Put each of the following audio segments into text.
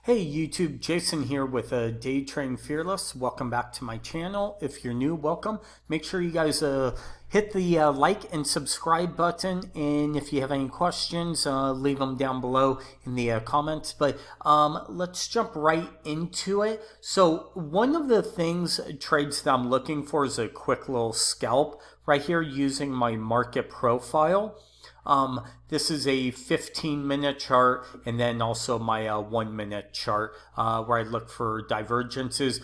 Hey YouTube, Jason here with Day Trading Fearless. Welcome back to my channel. If you're new, welcome. Make sure you guys hit the like and subscribe button, and if you have any questions, leave them down below in the comments. But let's jump right into it. So one of the trades that I'm looking for is a quick little scalp right here using my market profile. This is a 15-minute chart, and then also my 1-minute chart where I look for divergences.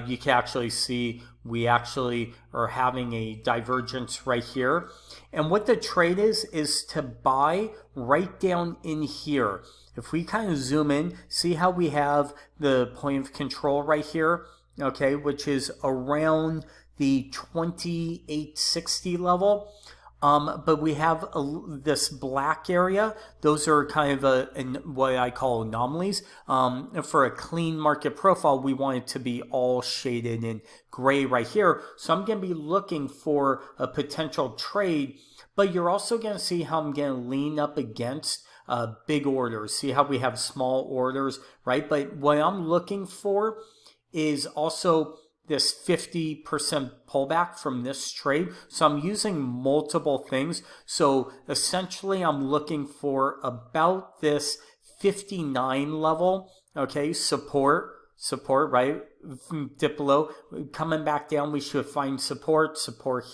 You can actually see we actually are having a divergence right here. And what the trade is to buy right down in here. If we kind of zoom in, see how we have the point of control right here, okay, which is around the 2860 level. But we have this black area. Those are kind of what I call anomalies. For a clean market profile, we want it to be all shaded in gray right here. So I'm going to be looking for a potential trade, but you're also going to see how I'm going to lean up against big orders. See how we have small orders, right? But what I'm looking for is also this 50% pullback from this trade. So I'm using multiple things. So essentially I'm looking for about this 59 level, okay, support, right? Dip below, coming back down, we should find support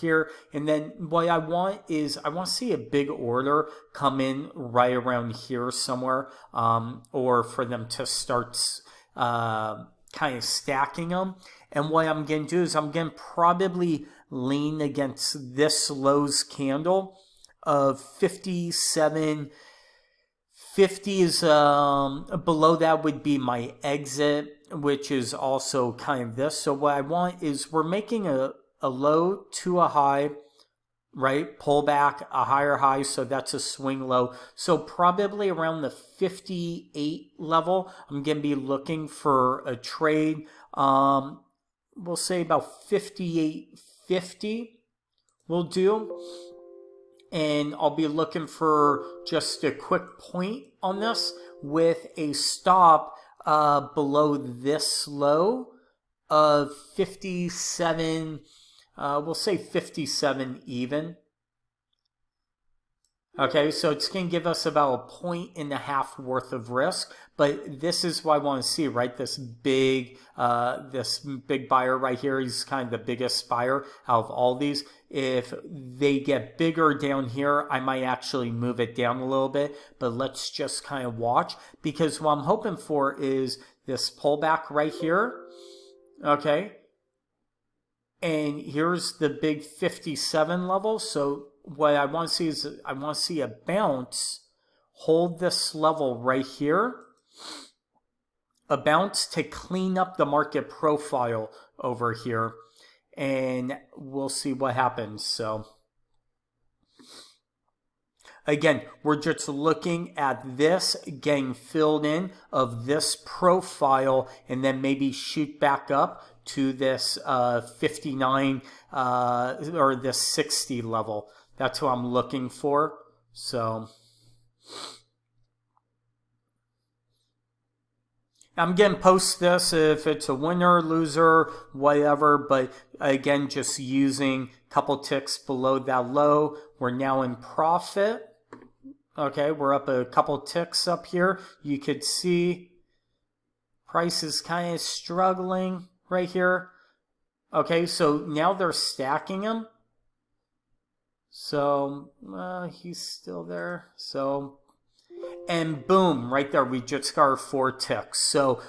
here. And then what I want is I want to see a big order come in right around here somewhere, or for them to start kind of stacking them. And what I'm going to do is I'm going to probably lean against this Lowe's candle of 57.50 is below that would be my exit, which is also kind of this. So what I want is we're making a low to a high, right? Pull back, a higher high, so that's a swing low. So probably around the 58 level, I'm going to be looking for a trade. We'll say about 58.50 will do. And I'll be looking for just a quick point on this with a stop below this low of 57. We'll say 57 even. Okay, so it's going to give us about 1.5 worth of risk, but this is what I want to see, right? This big buyer right here, he's kind of the biggest buyer out of all these. If they get bigger down here, I might actually move it down a little bit, but let's just kind of watch, because what I'm hoping for is this pullback right here, okay? And here's the big 57 level, so what I want to see is I want to see a bounce, hold this level right here, a bounce to clean up the market profile over here, and we'll see what happens. So again, we're just looking at this getting filled in of this profile, and then maybe shoot back up to this 59 or this 60 level. That's what I'm looking for. So I'm going to post this if it's a winner, loser, whatever. But again, just using a couple ticks below that low. We're now in profit. Okay, we're up a couple ticks up here. You could see price is kind of struggling right here. Okay, so now they're stacking them. So he's still there. So, and boom, right there, we just got our 4 ticks. So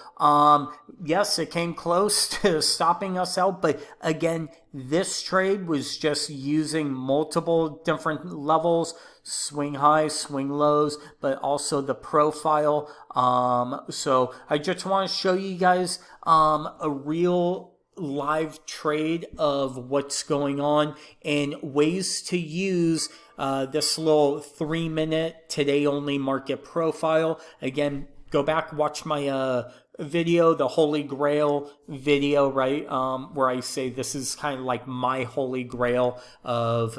yes, it came close to stopping us out, but again, this trade was just using multiple different levels, swing highs, swing lows, but also the profile. So I just want to show you guys a real live trade of what's going on and ways to use this little 3-minute today only market profile. Again, go back, watch my video, the Holy Grail video, right? Where I say this is kind of like my Holy Grail of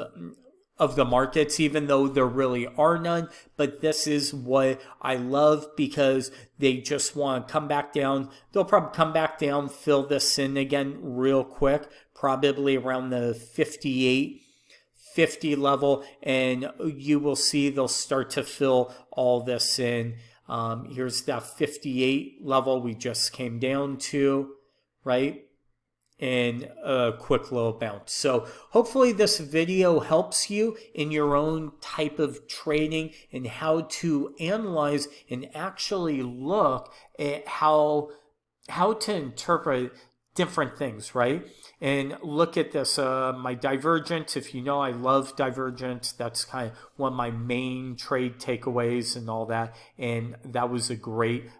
of the markets, even though there really are none. But this is what I love, because they just want to come back down. They'll probably come back down, fill this in again real quick, probably around the 58.50 level, and you will see they'll start to fill all this in. Here's that 58 level we just came down to, right? And a quick little bounce. So hopefully this video helps you in your own type of trading and how to analyze and actually look at how to interpret different things, right? And look at this, my divergent. If you know, I love divergent. That's kind of one of my main trade takeaways and all that. And that was a great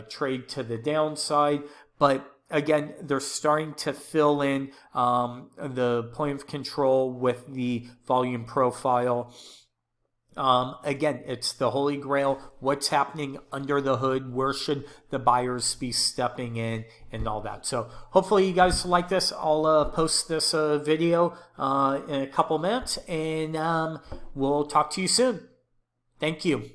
trade to the downside. But again, they're starting to fill in the point of control with the volume profile. Again, it's the holy grail. What's happening under the hood? Where should the buyers be stepping in and all that? So hopefully you guys like this. I'll post this video in a couple minutes, and we'll talk to you soon. Thank you.